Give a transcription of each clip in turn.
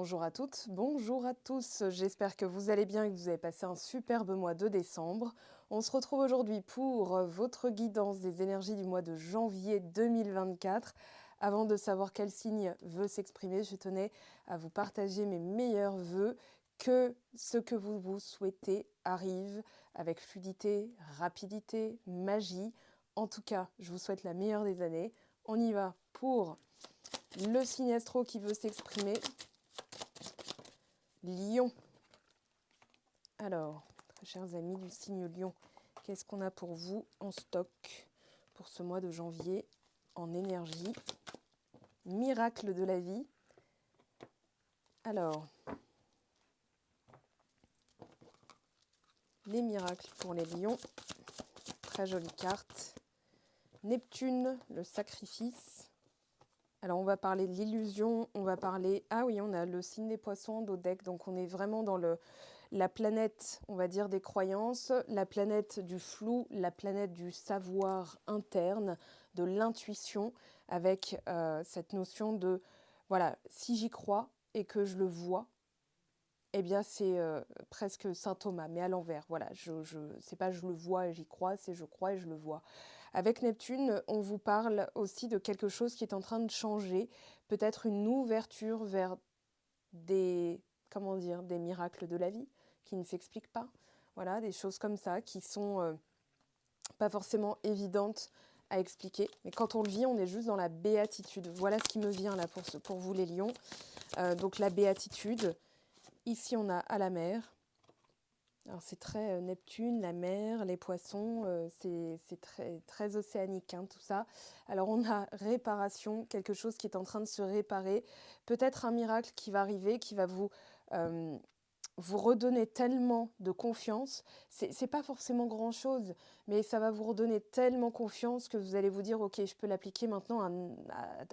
Bonjour à toutes, bonjour à tous. J'espère que vous allez bien et que vous avez passé un superbe mois de décembre. On se retrouve aujourd'hui pour votre guidance des énergies du mois de janvier 2024. Avant de savoir quel signe veut s'exprimer, je tenais à vous partager mes meilleurs vœux, que ce que vous souhaitez arrive avec fluidité, rapidité, magie. En tout cas, je vous souhaite la meilleure des années. On y va pour le signe astro qui veut s'exprimer. Lion. Alors, très chers amis du signe Lion, qu'est-ce qu'on a pour vous en stock pour ce mois de janvier en énergie? Miracle de la vie. Alors, les miracles pour les lions. Très jolie carte. Neptune, le sacrifice. Alors, on va parler de l'illusion, on va parler... Ah oui, on a le signe des poissons d'Odec, donc on est vraiment dans la planète, on va dire, des croyances, la planète du flou, la planète du savoir interne, de l'intuition, avec cette notion de, voilà, si j'y crois et que je le vois, eh bien, c'est presque saint Thomas, mais à l'envers. Voilà, c'est pas je le vois et j'y crois, c'est je crois et je le vois. Avec Neptune, on vous parle aussi de quelque chose qui est en train de changer, peut-être une ouverture vers des, comment dire, des miracles de la vie qui ne s'expliquent pas. Voilà, des choses comme ça qui sont pas forcément évidentes à expliquer. Mais quand on le vit, on est juste dans la béatitude. Voilà ce qui me vient là pour vous les lions. Donc la béatitude. Ici, on a à la mer. Alors, c'est très Neptune, la mer, les poissons, c'est très, très océanique, hein, tout ça. Alors, on a réparation, quelque chose qui est en train de se réparer. Peut-être un miracle qui va arriver, qui va vous redonner tellement de confiance. C'est pas forcément grand-chose, mais ça va vous redonner tellement confiance que vous allez vous dire « Ok, je peux l'appliquer maintenant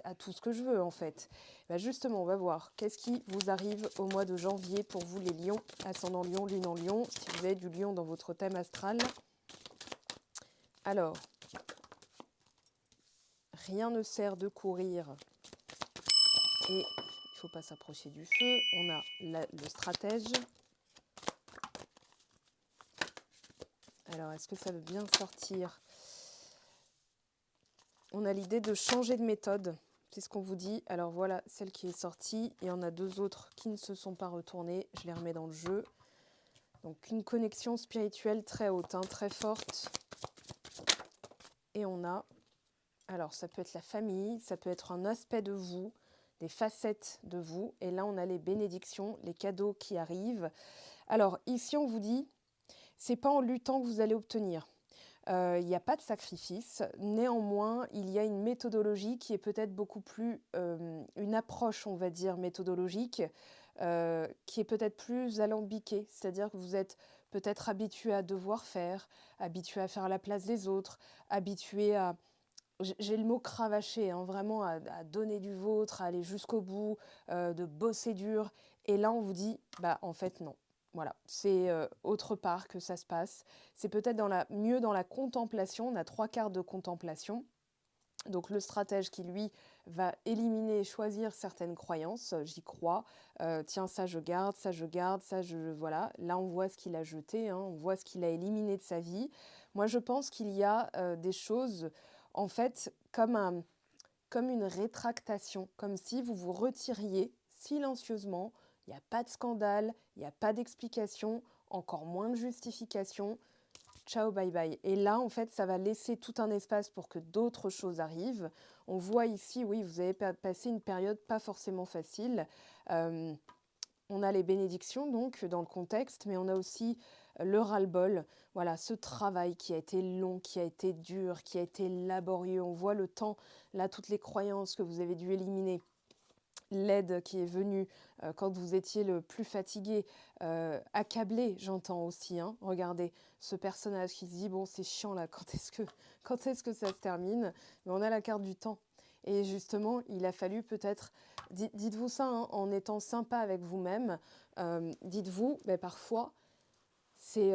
à tout ce que je veux, en fait. » Ben justement, on va voir. Qu'est-ce qui vous arrive au mois de janvier pour vous, les lions, ascendant lion, lune en lion, si vous avez du lion dans votre thème astral. Alors, rien ne sert de courir et il ne faut pas s'approcher du feu. On a le stratège. Alors, est-ce que ça veut bien sortir? On a l'idée de changer de méthode. C'est ce qu'on vous dit. Alors voilà, celle qui est sortie. Il y en a deux autres qui ne se sont pas retournées. Je les remets dans le jeu. Donc une connexion spirituelle très haute, hein, très forte. Et on a... Alors ça peut être la famille, ça peut être un aspect de vous, des facettes de vous. Et là, on a les bénédictions, les cadeaux qui arrivent. Alors ici, on vous dit, c'est pas en luttant que vous allez obtenir. Il n'y a pas de sacrifice. Néanmoins, il y a une méthodologie qui est peut-être beaucoup plus... une approche, on va dire, méthodologique, qui est peut-être plus alambiquée. C'est-à-dire que vous êtes peut-être habitué à devoir faire, habitué à faire la place des autres, habitué à... J'ai le mot cravacher, hein, vraiment à donner du vôtre, à aller jusqu'au bout, de bosser dur. Et là, on vous dit, bah en fait, non. Voilà, c'est autre part que ça se passe. C'est peut-être mieux dans la contemplation. On a 3 quarts de contemplation. Donc le stratège qui, lui, va éliminer et choisir certaines croyances. J'y crois. Tiens, ça je garde, ça je garde, ça je... Voilà. Là, on voit ce qu'il a jeté, hein, on voit ce qu'il a éliminé de sa vie. Moi, je pense qu'il y a des choses, en fait, comme une rétractation, comme si vous vous retiriez silencieusement. Il n'y a pas de scandale, il n'y a pas d'explication, encore moins de justification. Ciao, bye bye. Et là, en fait, ça va laisser tout un espace pour que d'autres choses arrivent. On voit ici, oui, vous avez passé une période pas forcément facile. On a les bénédictions, donc, dans le contexte, mais on a aussi le ras-le-bol. Voilà, ce travail qui a été long, qui a été dur, qui a été laborieux. On voit le temps, là, toutes les croyances que vous avez dû éliminer. L'aide qui est venue quand vous étiez le plus fatigué, accablé, j'entends aussi. Hein. Regardez, ce personnage qui se dit, bon, c'est chiant là, quand est-ce que ça se termine? Mais on a la carte du temps. Et justement, il a fallu peut-être, dites-vous ça, hein, en étant sympa avec vous-même, dites-vous, ben, parfois, c'est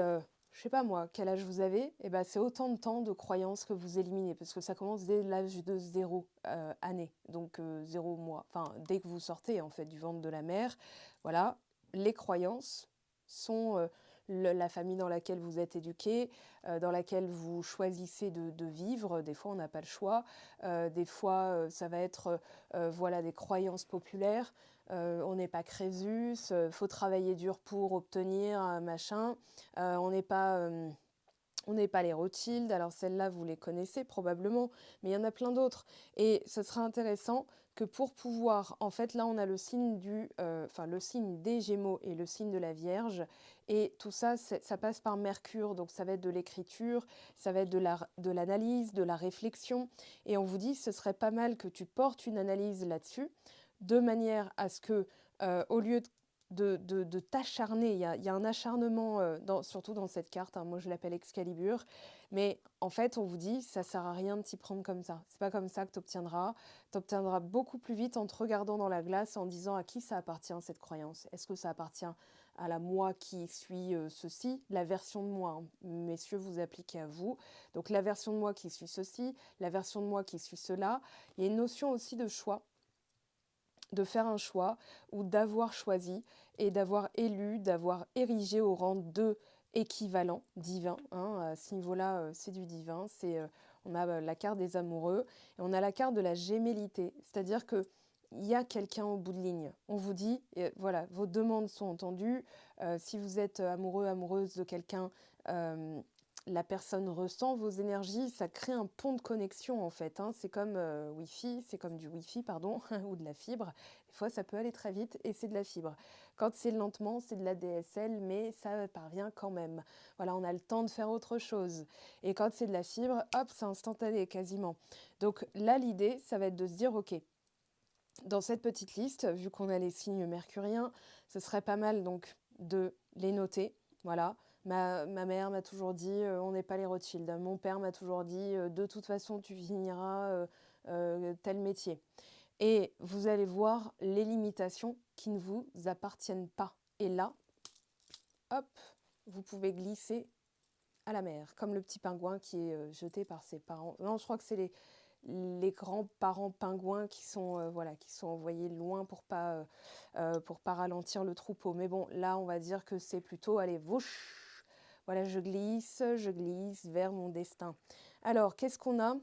je sais pas moi, quel âge vous avez, et ben c'est autant de temps de croyances que vous éliminez, parce que ça commence dès l'âge de 0 année, donc 0 mois, enfin dès que vous sortez en fait du ventre de la mère, voilà, les croyances sont la famille dans laquelle vous êtes éduqué, dans laquelle vous choisissez de vivre. Des fois, on n'a pas le choix. Des fois, ça va être voilà, des croyances populaires. On n'est pas Crésus, faut travailler dur pour obtenir machin. On n'est pas on n'est pas les Rothschild, alors celles-là, vous les connaissez probablement, mais il y en a plein d'autres. Et ce sera intéressant que pour pouvoir, en fait, là, on a le signe le signe des Gémeaux et le signe de la Vierge, et tout ça, ça passe par Mercure, donc ça va être de l'écriture, ça va être de l'analyse, de la réflexion, et on vous dit, ce serait pas mal que tu portes une analyse là-dessus, de manière à ce que, au lieu de t'acharner. Il y a un acharnement, surtout dans cette carte, hein, moi je l'appelle Excalibur, mais en fait on vous dit ça sert à rien de t'y prendre comme ça. C'est pas comme ça que tu obtiendras. Tu obtiendras beaucoup plus vite en te regardant dans la glace, en disant à qui ça appartient cette croyance. Est-ce que ça appartient à la moi qui suis ceci, la version de moi, hein, messieurs, vous appliquez à vous. Donc la version de moi qui suis ceci, la version de moi qui suis cela. Il y a une notion aussi de choix, de faire un choix ou d'avoir choisi et d'avoir élu, d'avoir érigé au rang de équivalent divin. Hein. À ce niveau-là, c'est du divin. On a la carte des amoureux et on a la carte de la gémellité. C'est-à-dire que il y a quelqu'un au bout de ligne. On vous dit, voilà, vos demandes sont entendues. Si vous êtes amoureux, amoureuse de quelqu'un, la personne ressent vos énergies, ça crée un pont de connexion en fait. Hein. C'est comme Wi-Fi, c'est comme du Wi-Fi, pardon, ou de la fibre. Des fois, ça peut aller très vite et c'est de la fibre. Quand c'est lentement, c'est de la DSL, mais ça parvient quand même. Voilà, on a le temps de faire autre chose. Et quand c'est de la fibre, hop, c'est instantané quasiment. Donc là, l'idée, ça va être de se dire, ok, dans cette petite liste, vu qu'on a les signes mercuriens, ce serait pas mal donc de les noter. Voilà. Ma mère m'a toujours dit on n'est pas les Rothschild. Mon père m'a toujours dit de toute façon tu finiras tel métier. Et vous allez voir les limitations qui ne vous appartiennent pas. Et là, hop, vous pouvez glisser à la mer, comme le petit pingouin qui est jeté par ses parents. Non, je crois que c'est les grands-parents pingouins qui sont, voilà, qui sont envoyés loin pour pas ralentir le troupeau. Mais bon, là, on va dire que c'est plutôt, allez, vouch, voilà, je glisse vers mon destin. Alors, qu'est-ce qu'on a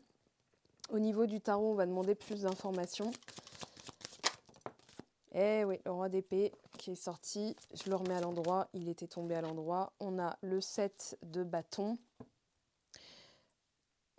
au niveau du tarot? On va demander plus d'informations. Eh oui, le roi d'épée qui est sorti, je le remets à l'endroit, il était tombé à l'endroit. On a le 7 de bâton.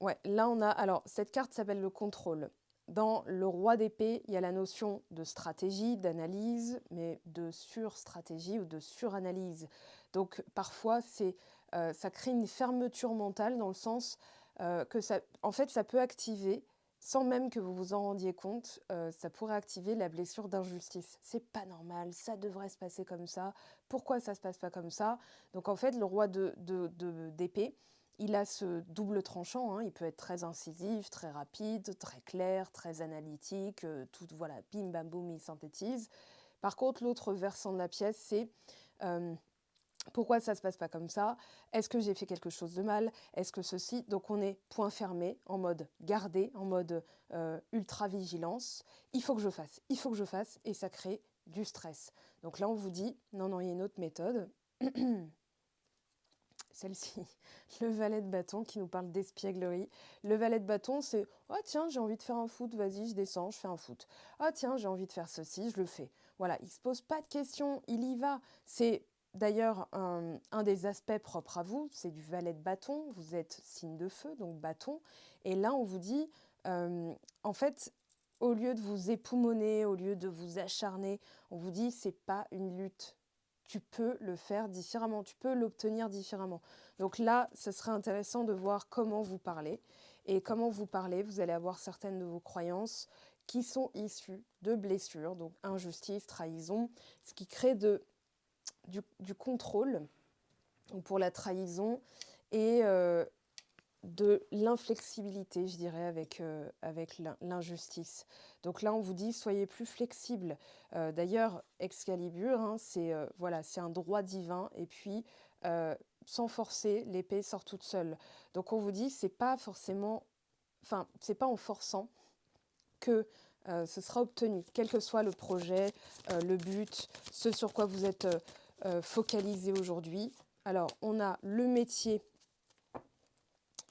Ouais, là on a... Alors, cette carte s'appelle le contrôle. Dans le roi d'épée, il y a la notion de stratégie, d'analyse, mais de surstratégie ou de suranalyse. Donc, parfois, ça crée une fermeture mentale dans le sens que ça, en fait, ça peut activer, sans même que vous vous en rendiez compte, ça pourrait activer la blessure d'injustice. C'est pas normal, ça devrait se passer comme ça. Pourquoi ça se passe pas comme ça? Donc, en fait, le roi d'épée, il a ce double tranchant, hein. Il peut être très incisif, très rapide, très clair, très analytique, tout, voilà, bim bam boum, il synthétise. Par contre, l'autre versant de la pièce, c'est euh, pourquoi ça ne se passe pas comme ça? Est-ce que j'ai fait quelque chose de mal? Est-ce que ceci? Donc on est point fermé, en mode gardé, en mode ultra vigilance. Il faut que je fasse, il faut que je fasse, et ça crée du stress. Donc là, on vous dit, non, non, il y a une autre méthode. Celle-ci, le valet de bâton qui nous parle d'espièglerie. Le valet de bâton, c'est « Ah tiens, j'ai envie de faire un foot, vas-y, je descends, je fais un foot. Ah tiens, j'ai envie de faire ceci, je le fais. » Voilà, il ne se pose pas de questions, il y va. C'est d'ailleurs un des aspects propres à vous, c'est du valet de bâton. Vous êtes signe de feu, donc bâton. Et là, on vous dit, en fait, au lieu de vous époumoner, au lieu de vous acharner, on vous dit, c'est pas une lutte. Tu peux le faire différemment, tu peux l'obtenir différemment. Donc là, ce serait intéressant de voir comment vous parlez. Et comment vous parlez, vous allez avoir certaines de vos croyances qui sont issues de blessures, donc injustice, trahison, ce qui crée du contrôle pour la trahison et de l'inflexibilité, je dirais, avec l'injustice. Donc là, on vous dit, soyez plus flexible. D'ailleurs, Excalibur, hein, voilà, c'est un droit divin. Et puis, sans forcer, l'épée sort toute seule. Donc on vous dit, c'est pas forcément, enfin, c'est pas en forçant que ce sera obtenu, quel que soit le projet, le but, ce sur quoi vous êtes focalisé aujourd'hui. Alors, on a le métier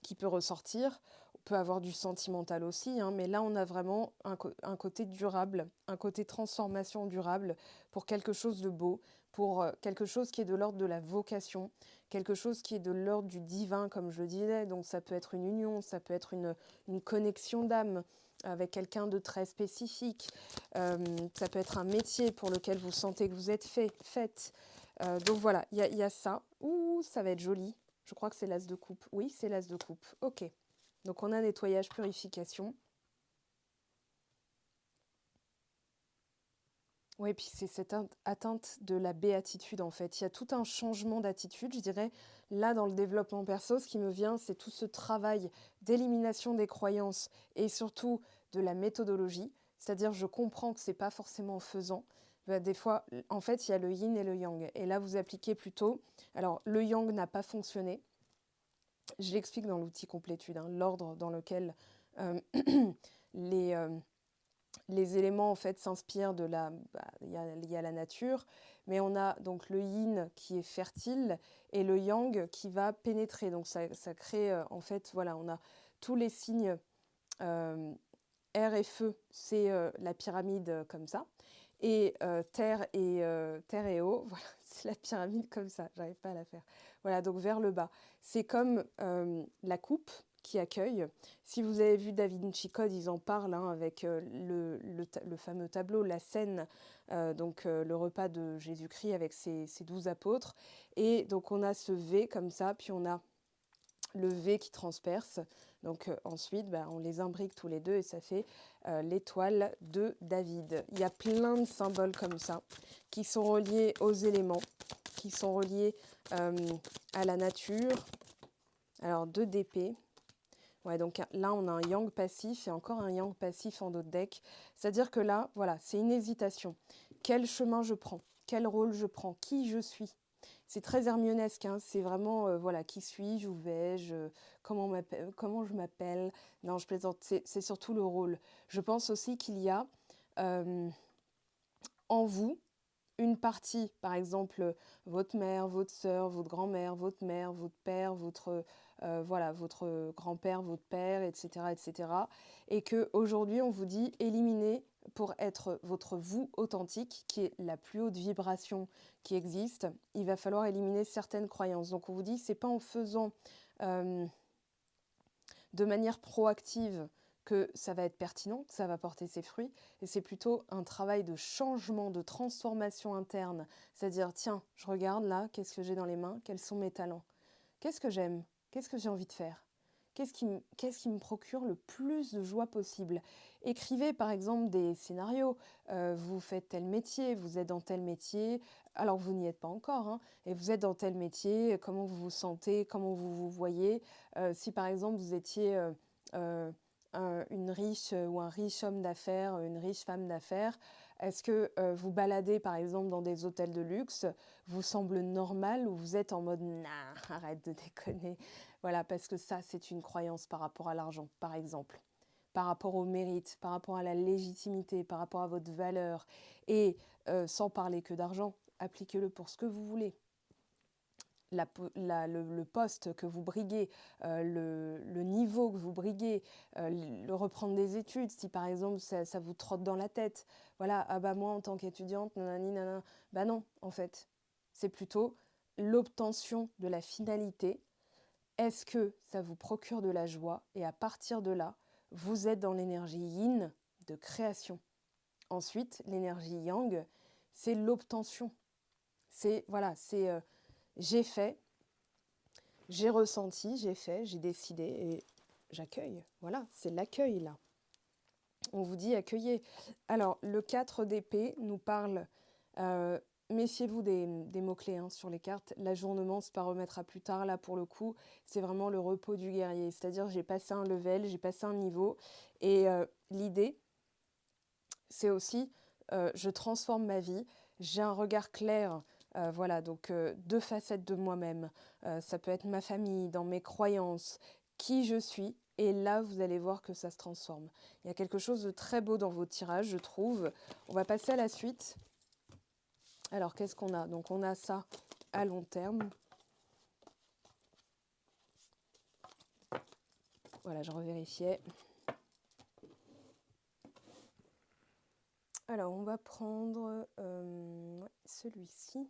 qui peut ressortir. On peut avoir du sentimental aussi, hein, mais là, on a vraiment un côté durable, un côté transformation durable pour quelque chose de beau, pour quelque chose qui est de l'ordre de la vocation, quelque chose qui est de l'ordre du divin, comme je le disais. Donc, ça peut être une union, ça peut être une connexion d'âme avec quelqu'un de très spécifique. Ça peut être un métier pour lequel vous sentez que vous êtes faite. Donc voilà, il y a ça. Ouh, ça va être joli. Je crois que c'est l'as de coupe. Oui, c'est l'as de coupe. Ok. Donc on a nettoyage, purification. Oui, puis c'est cette atteinte de la béatitude en fait. Il y a tout un changement d'attitude, je dirais. Là, dans le développement perso, ce qui me vient, c'est tout ce travail d'élimination des croyances et surtout de la méthodologie. C'est-à-dire, je comprends que c'est pas forcément en faisant. Des fois, en fait, il y a le yin et le yang. Et là, vous appliquez plutôt. Alors, le yang n'a pas fonctionné. Je l'explique dans l'outil complétude, hein, l'ordre dans lequel euh, les, euh, les éléments en fait s'inspirent de la, il y a la nature, mais on a donc le yin qui est fertile et le yang qui va pénétrer. Donc ça crée en fait, voilà, on a tous les signes air et feu, c'est la pyramide comme ça. Et terre et eau, voilà, c'est la pyramide comme ça, j'arrive pas à la faire. Voilà, donc vers le bas. C'est comme la coupe qui accueille. Si vous avez vu Da Vinci Code, ils en parlent hein, avec le fameux tableau, la scène, le repas de Jésus-Christ avec ses 12 apôtres. Et donc on a ce V comme ça, puis on a le V qui transperce. Donc ensuite, on les imbrique tous les deux et ça fait l'étoile de David. Il y a plein de symboles comme ça qui sont reliés aux éléments, qui sont reliés à la nature. Alors 2 d'épée. Ouais, donc là, on a un yang passif et encore un yang passif en d'autres decks. C'est-à-dire que là, voilà, c'est une hésitation. Quel chemin je prends? Quel rôle je prends? Qui je suis? C'est très hermionesque, hein. C'est vraiment, voilà, qui suis-je? Où vais-je? Comment je m'appelle? Non, je plaisante, c'est surtout le rôle. Je pense aussi qu'il y a en vous une partie, par exemple, votre mère, votre sœur, votre grand-mère, votre mère, votre père, votre grand-père, votre père, etc., etc. Et que aujourd'hui, on vous dit éliminer pour être votre vous authentique, qui est la plus haute vibration qui existe. Il va falloir éliminer certaines croyances. Donc, on vous dit, c'est pas en faisant de manière proactive que ça va être pertinent, que ça va porter ses fruits, et c'est plutôt un travail de changement, de transformation interne. C'est-à-dire, tiens, je regarde là, qu'est-ce que j'ai dans les mains, quels sont mes talents, qu'est-ce que j'aime, qu'est-ce que j'ai envie de faire, qu'est-ce qui me procure le plus de joie possible. Écrivez par exemple des scénarios, vous faites tel métier, vous êtes dans tel métier, alors vous n'y êtes pas encore, hein, et vous êtes dans tel métier, comment vous vous sentez, comment vous vous voyez. Si par exemple vous étiez une riche ou un riche homme d'affaires, une riche femme d'affaires, est-ce que vous baladez par exemple dans des hôtels de luxe, vous semble normal ou vous êtes en mode nah, arrête de déconner. Voilà, parce que ça c'est une croyance par rapport à l'argent, par exemple, par rapport au mérite, par rapport à la légitimité, par rapport à votre valeur. Et sans parler que d'argent, appliquez-le pour ce que vous voulez. Le poste que vous briguez, le niveau que vous briguez, le reprendre des études, si par exemple ça vous trotte dans la tête, voilà, ah bah moi en tant qu'étudiante, nanani, nanana, bah non, en fait, c'est plutôt l'obtention de la finalité. Est-ce que ça vous procure de la joie? Et à partir de là, vous êtes dans l'énergie yin de création. Ensuite, l'énergie yang, c'est l'obtention. C'est, voilà, c'est j'ai fait, j'ai ressenti, j'ai fait, j'ai décidé et j'accueille. Voilà, c'est l'accueil là. On vous dit accueillez. Alors, le 4 d'épée nous parle, méfiez-vous des mots-clés hein, sur les cartes. L'ajournement, c'est pas remettre à plus tard. Là, pour le coup, c'est vraiment le repos du guerrier. C'est-à-dire, j'ai passé un level, j'ai passé un niveau. Et l'idée, c'est aussi, je transforme ma vie. J'ai un regard clair Voilà, donc deux facettes de moi-même. Ça peut être ma famille, dans mes croyances, qui je suis. Et là, vous allez voir que ça se transforme. Il y a quelque chose de très beau dans vos tirages, je trouve. On va passer à la suite. Alors, qu'est-ce qu'on a? Donc, on a ça à long terme. Voilà, je revérifiais. Alors, on va prendre celui-ci.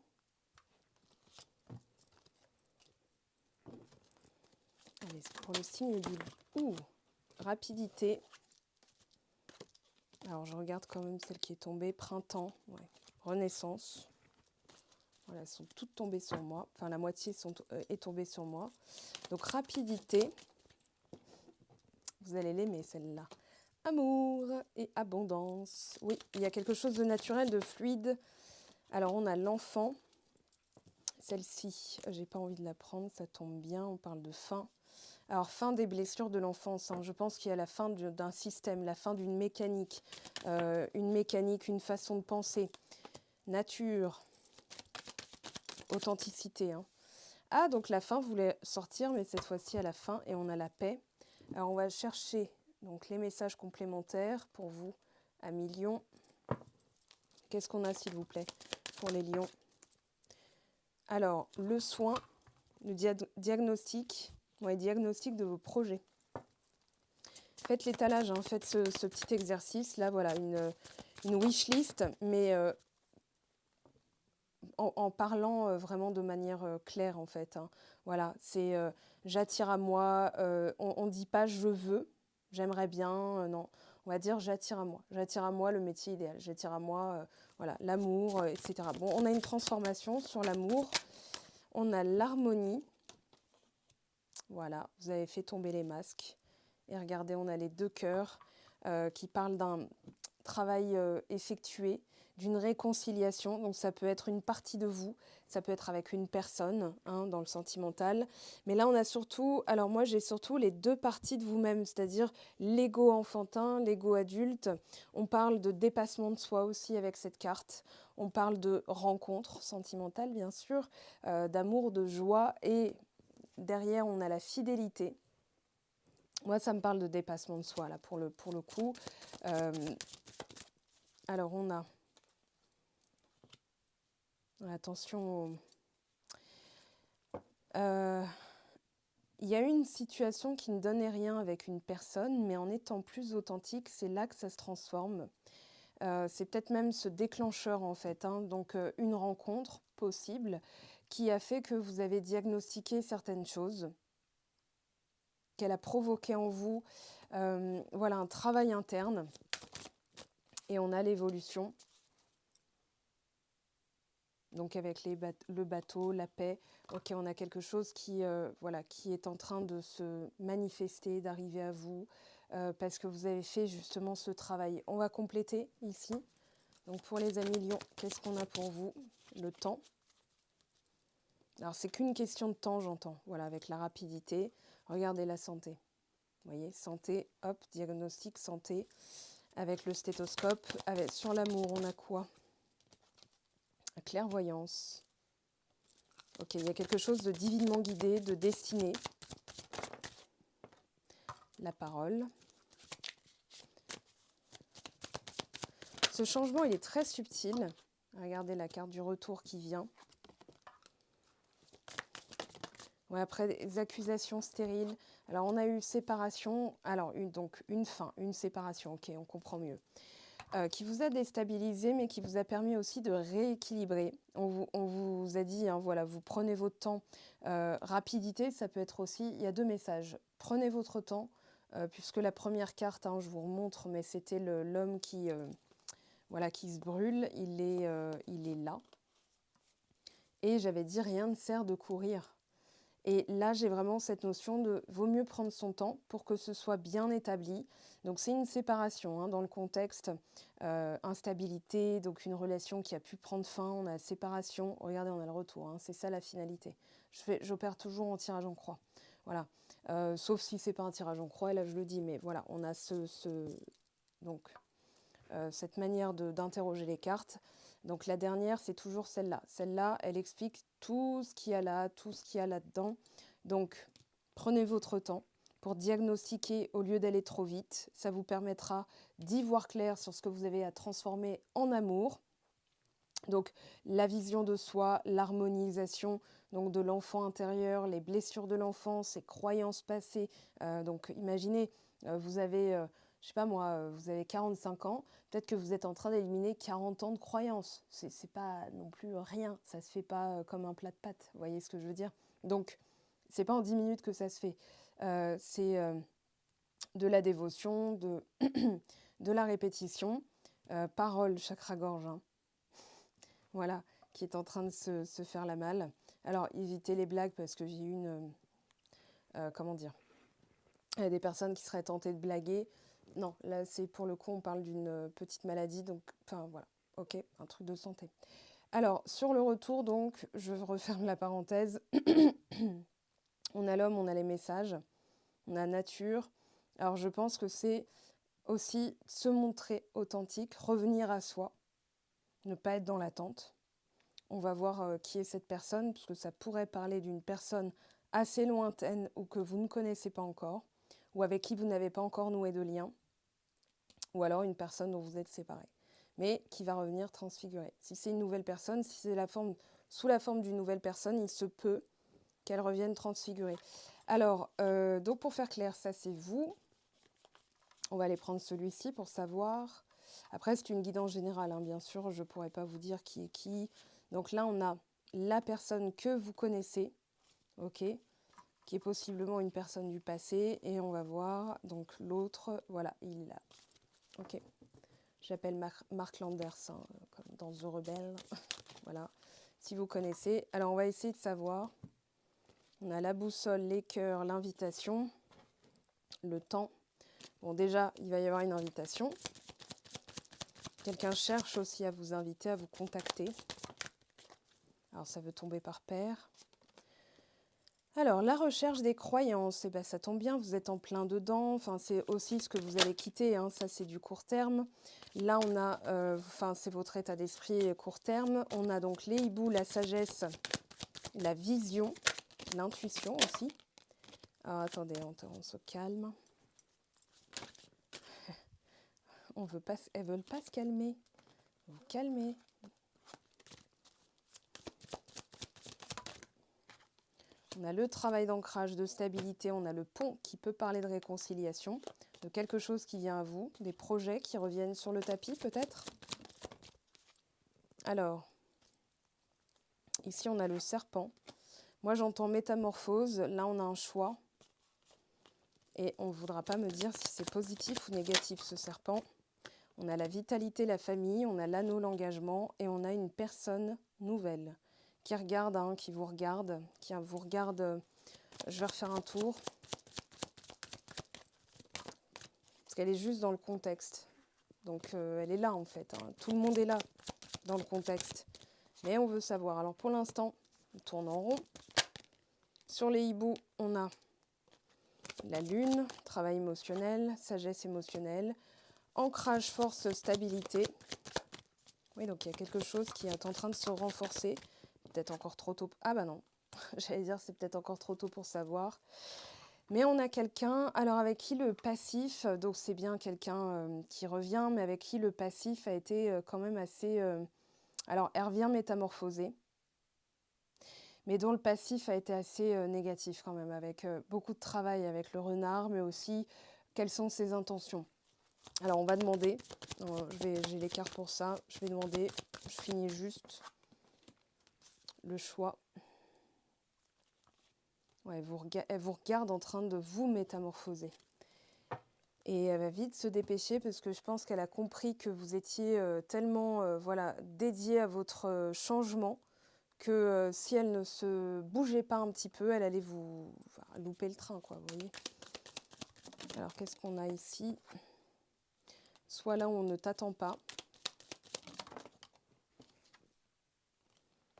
Allez, c'est pour le signe du... rapidité. Alors, je regarde quand même celle qui est tombée. Printemps, ouais. Renaissance. Voilà, elles sont toutes tombées sur moi. Enfin, la moitié est tombée sur moi. Donc, rapidité. Vous allez l'aimer, celle-là. Amour et abondance. Oui, il y a quelque chose de naturel, de fluide. Alors, on a l'enfant. Celle-ci, j'ai pas envie de la prendre, ça tombe bien. On parle de fin. Alors, fin des blessures de l'enfance. Je pense qu'il y a la fin d'un système, la fin d'une mécanique, une façon de penser. Nature, authenticité. Ah, donc la fin voulait sortir, mais cette fois-ci à la fin, et on a la paix. Alors, on va chercher donc, les messages complémentaires pour vous, amis lions. Qu'est-ce qu'on a, s'il vous plaît, pour les lions? Alors, le soin, le diagnostic de vos projets. Faites l'étalage, faites ce petit exercice. Là, voilà, une wish list, mais en parlant vraiment de manière claire, en fait. Voilà, c'est j'attire à moi. On ne dit pas je veux, j'aimerais bien. Non, on va dire j'attire à moi. J'attire à moi le métier idéal. J'attire à moi voilà, l'amour, etc. Bon, on a une transformation sur l'amour. On a l'harmonie. Voilà, vous avez fait tomber les masques. Et regardez, on a les deux cœurs qui parlent d'un travail effectué, d'une réconciliation. Donc ça peut être une partie de vous, ça peut être avec une personne dans le sentimental. Mais là, on a surtout, alors moi j'ai surtout les deux parties de vous-même, c'est-à-dire l'ego enfantin, l'ego adulte. On parle de dépassement de soi aussi avec cette carte. On parle de rencontre sentimentale, bien sûr, d'amour, de joie. Et derrière, on a la fidélité. Moi, ça me parle de dépassement de soi, là, pour le coup. Alors, on a... Attention. Il y a eu une situation qui ne donnait rien avec une personne, mais en étant plus authentique, c'est là que ça se transforme. C'est peut-être même ce déclencheur, en fait. Donc, une rencontre possible qui a fait que vous avez diagnostiqué certaines choses, qu'elle a provoqué en vous voilà, un travail interne. Et on a l'évolution. Donc avec le bateau, la paix, ok, on a quelque chose voilà, qui est en train de se manifester, d'arriver à vous, parce que vous avez fait justement ce travail. On va compléter ici. Donc pour les amis lions, qu'est-ce qu'on a pour vous? Le temps. Alors c'est qu'une question de temps, j'entends, voilà, avec la rapidité. Regardez la santé. Vous voyez, santé, hop, diagnostic, santé. Avec le stéthoscope. Sur l'amour, on a quoi? La clairvoyance. Ok, il y a quelque chose de divinement guidé, de destiné. La parole. Ce changement, il est très subtil. Regardez la carte du retour qui vient. Ouais, après des accusations stériles. Alors, on a eu séparation. Alors, donc une fin, une séparation. Ok, on comprend mieux. Qui vous a déstabilisé, mais qui vous a permis aussi de rééquilibrer. On vous a dit, voilà, vous prenez votre temps. Rapidité, ça peut être aussi, il y a deux messages. Prenez votre temps, puisque la première carte, je vous remontre, mais c'était l'homme qui se brûle, il est là. Et j'avais dit, rien ne sert de courir. Et là, j'ai vraiment cette notion de vaut mieux prendre son temps pour que ce soit bien établi. Donc, c'est une séparation dans le contexte instabilité, donc une relation qui a pu prendre fin. On a la séparation. Regardez, on a le retour. C'est ça la finalité. J'opère toujours en tirage en croix. Voilà. Sauf si c'est pas un tirage en croix, et là je le dis, mais voilà, on a cette manière d'interroger les cartes. Donc la dernière, c'est toujours celle-là. Celle-là, elle explique tout ce qu'il y a là, tout ce qu'il y a là-dedans. Donc prenez votre temps pour diagnostiquer au lieu d'aller trop vite. Ça vous permettra d'y voir clair sur ce que vous avez à transformer en amour. Donc la vision de soi, l'harmonisation donc de l'enfant intérieur, les blessures de l'enfant, ses croyances passées. Donc imaginez, vous avez, je sais pas moi, vous avez 45 ans, peut-être que vous êtes en train d'éliminer 40 ans de croyances. C'est pas non plus rien, ça se fait pas comme un plat de pâtes, vous voyez ce que je veux dire? Donc c'est pas en 10 minutes que ça se fait. C'est de la dévotion, de la répétition, parole, chakra-gorge, hein. Voilà, qui est en train de se faire la malle. Alors, évitez les blagues parce que j'ai eu comment dire, des personnes qui seraient tentées de blaguer. Non, là, c'est pour le coup, on parle d'une petite maladie, donc, enfin, voilà, ok, un truc de santé. Alors, sur le retour, donc, je referme la parenthèse. On a l'homme, on a les messages, on a nature. Alors, je pense que c'est aussi se montrer authentique, revenir à soi, ne pas être dans l'attente. On va voir qui est cette personne, parce que ça pourrait parler d'une personne assez lointaine ou que vous ne connaissez pas encore, ou avec qui vous n'avez pas encore noué de lien, ou alors une personne dont vous êtes séparés, mais qui va revenir transfigurée. Si c'est une nouvelle personne, si c'est sous la forme d'une nouvelle personne, il se peut qu'elle revienne transfigurée. Alors, donc pour faire clair, ça c'est vous. On va aller prendre celui-ci pour savoir. Après, c'est une guidance générale, hein, bien sûr, je ne pourrais pas vous dire qui est qui. Donc là, on a la personne que vous connaissez, ok, qui est possiblement une personne du passé. Et on va voir, donc l'autre, voilà, il est là. Ok, j'appelle Mark Landers, hein, comme dans The Rebelle. Voilà, si vous connaissez. Alors, on va essayer de savoir. On a la boussole, les cœurs, l'invitation, le temps. Bon, déjà, il va y avoir une invitation. Quelqu'un cherche aussi à vous inviter, à vous contacter. Alors, ça veut tomber par paire. Alors, la recherche des croyances, eh ben, ça tombe bien, vous êtes en plein dedans. Enfin, c'est aussi ce que vous allez quitter, hein. Ça, c'est du court terme. Là, on a, c'est votre état d'esprit court terme. On a donc les hiboux, la sagesse, la vision, l'intuition aussi. Alors, attendez, on se calme. Elles veulent pas se calmer. Vous calmez. On a le travail d'ancrage, de stabilité, on a le pont qui peut parler de réconciliation, de quelque chose qui vient à vous, des projets qui reviennent sur le tapis peut-être. Alors, ici on a le serpent. Moi j'entends métamorphose, là on a un choix. Et on ne voudra pas me dire si c'est positif ou négatif ce serpent. On a la vitalité, la famille, on a l'anneau, l'engagement et on a une personne nouvelle qui regarde, hein, qui vous regarde. Je vais refaire un tour. Parce qu'elle est juste dans le contexte. Donc elle est là en fait. Hein. Tout le monde est là dans le contexte. Mais on veut savoir. Alors pour l'instant, on tourne en rond. Sur les hiboux, on a la lune, travail émotionnel, sagesse émotionnelle, ancrage, force, stabilité. Oui, donc il y a quelque chose qui est en train de se renforcer. Peut-être encore trop tôt. Ah bah non, j'allais dire c'est peut-être encore trop tôt pour savoir. Mais on a quelqu'un, alors avec qui le passif, donc c'est bien quelqu'un qui revient, mais avec qui le passif a été quand même assez... alors elle revient métamorphosée, mais dont le passif a été assez négatif quand même, avec beaucoup de travail avec le renard, mais aussi quelles sont ses intentions. Alors on va demander, j'ai les cartes pour ça, je vais demander, je finis juste le choix. Ouais, elle vous regarde en train de vous métamorphoser. Et elle va vite se dépêcher parce que je pense qu'elle a compris que vous étiez tellement dédié à votre changement que si elle ne se bougeait pas un petit peu, elle allait vous louper le train, quoi, vous voyez. Alors, qu'est-ce qu'on a ici? Soit là où on ne t'attend pas.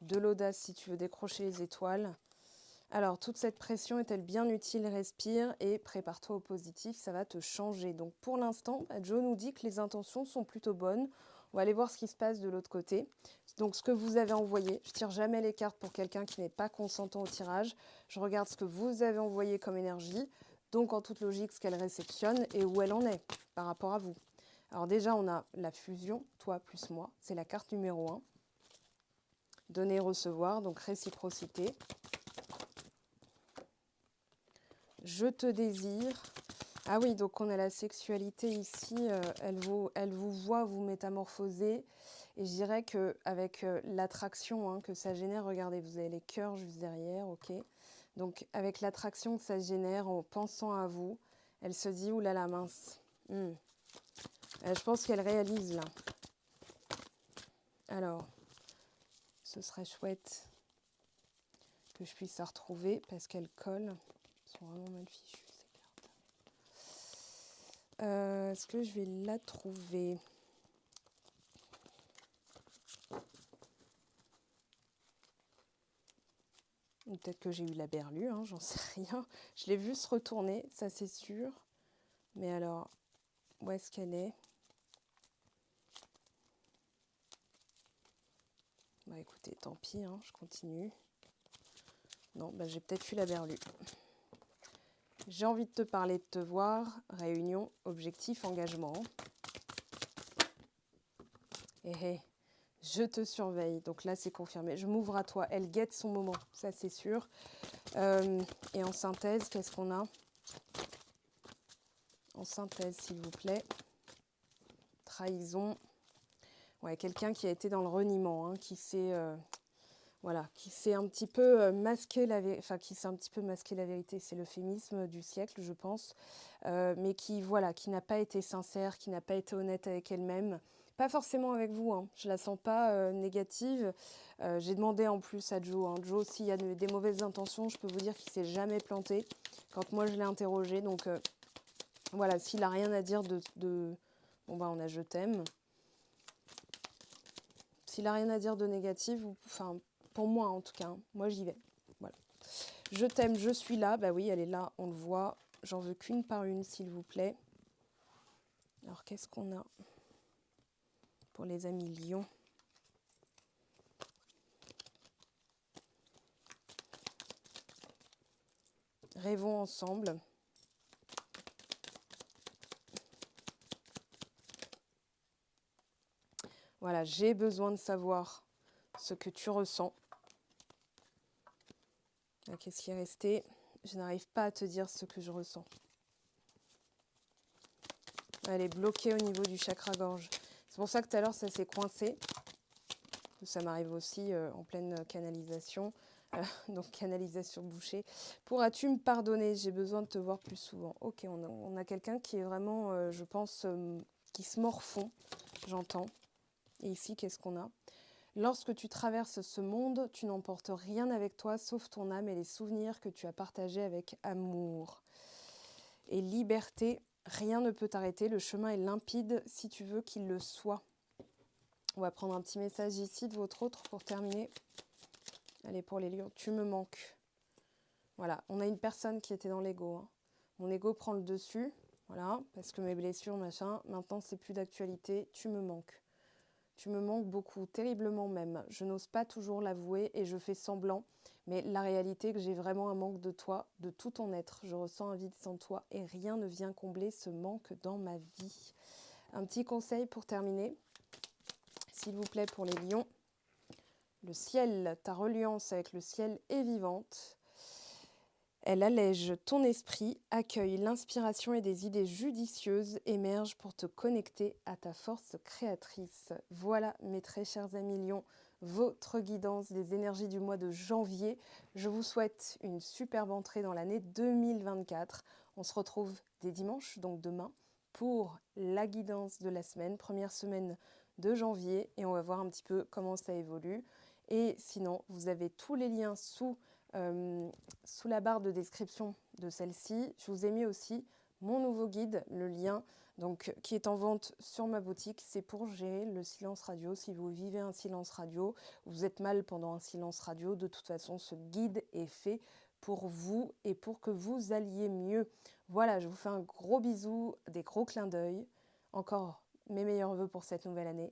De l'audace si tu veux décrocher les étoiles. Alors, toute cette pression est-elle bien utile? Respire et prépare-toi au positif, ça va te changer. Donc, pour l'instant, Joe nous dit que les intentions sont plutôt bonnes. On va aller voir ce qui se passe de l'autre côté. Donc, ce que vous avez envoyé, je ne tire jamais les cartes pour quelqu'un qui n'est pas consentant au tirage. Je regarde ce que vous avez envoyé comme énergie, donc en toute logique, ce qu'elle réceptionne et où elle en est par rapport à vous. Alors déjà, on a la fusion, toi plus moi, c'est la carte numéro 1. Donner, recevoir, donc réciprocité. Je te désire. Ah oui, donc on a la sexualité ici, elle vous voit vous métamorphoser. Et je dirais qu'avec l'attraction que ça génère, regardez, vous avez les cœurs juste derrière, ok. Donc avec l'attraction que ça génère en pensant à vous, elle se dit, oulala mince. Je pense qu'elle réalise là. Alors, ce serait chouette que je puisse la retrouver parce qu'elle colle. Elles sont vraiment mal fichues ces cartes. Est-ce que je vais la trouver? Peut-être que j'ai eu la berlue, j'en sais rien. Je l'ai vue se retourner, ça c'est sûr. Mais alors, où est-ce qu'elle est? Bah écoutez, tant pis, je continue. Non, j'ai peut-être eu la berlue. J'ai envie de te parler, de te voir. Réunion, objectif, engagement. Hé, je te surveille. Donc là, c'est confirmé. Je m'ouvre à toi. Elle guette son moment, ça c'est sûr. Et en synthèse, qu'est-ce qu'on a? En synthèse, s'il vous plaît. Trahison. Ouais, quelqu'un qui a été dans le reniement, qui s'est un petit peu masqué la vérité, c'est l'euphémisme du siècle, je pense, mais qui n'a pas été sincère, qui n'a pas été honnête avec elle-même, pas forcément avec vous, je la sens pas négative. J'ai demandé en plus à Joe, Joe, s'il y a des mauvaises intentions, je peux vous dire qu'il s'est jamais planté quand moi je l'ai interrogé, donc voilà, s'il a rien à dire bon on a je t'aime. S'il n'a rien à dire de négatif, pour moi en tout cas, moi j'y vais. Voilà. Je t'aime, je suis là. Bah oui, elle est là, on le voit. J'en veux qu'une par une, s'il vous plaît. Alors, qu'est-ce qu'on a pour les amis lions? Rêvons ensemble. Voilà, j'ai besoin de savoir ce que tu ressens. Qu'est-ce qui est resté? Je n'arrive pas à te dire ce que je ressens. Elle est bloquée au niveau du chakra-gorge. C'est pour ça que tout à l'heure, ça s'est coincé. Ça m'arrive aussi en pleine canalisation. Donc, canalisation bouchée. Pourras-tu me pardonner? J'ai besoin de te voir plus souvent. Ok, on a quelqu'un qui est vraiment, je pense, qui se morfond. J'entends. Et ici, qu'est-ce qu'on a? Lorsque tu traverses ce monde, tu n'emportes rien avec toi, sauf ton âme et les souvenirs que tu as partagés avec amour. Et liberté, rien ne peut t'arrêter. Le chemin est limpide si tu veux qu'il le soit. On va prendre un petit message ici de votre autre pour terminer. Allez, pour les lions, tu me manques. Voilà, on a une personne qui était dans l'ego. Mon ego prend le dessus, voilà, parce que mes blessures, machin. Maintenant, c'est plus d'actualité. Tu me manques. Tu me manques beaucoup, terriblement même. Je n'ose pas toujours l'avouer et je fais semblant. Mais la réalité est que j'ai vraiment un manque de toi, de tout ton être. Je ressens un vide sans toi et rien ne vient combler ce manque dans ma vie. Un petit conseil pour terminer, s'il vous plaît, pour les lions. Le ciel, ta reliance avec le ciel est vivante. Elle allège ton esprit, accueille l'inspiration et des idées judicieuses émergent pour te connecter à ta force créatrice. Voilà, mes très chers amis lions, votre guidance des énergies du mois de janvier. Je vous souhaite une superbe entrée dans l'année 2024. On se retrouve dès dimanche, donc demain, pour la guidance de la semaine, première semaine de janvier, et on va voir un petit peu comment ça évolue. Et sinon, vous avez tous les liens sous la barre de description de celle-ci. Je vous ai mis aussi mon nouveau guide, le lien donc, qui est en vente sur ma boutique. C'est pour gérer le silence radio. Si vous vivez un silence radio, vous êtes mal pendant un silence radio, de toute façon, ce guide est fait pour vous et pour que vous alliez mieux. Voilà, je vous fais un gros bisou, des gros clins d'œil. Encore mes meilleurs vœux pour cette nouvelle année.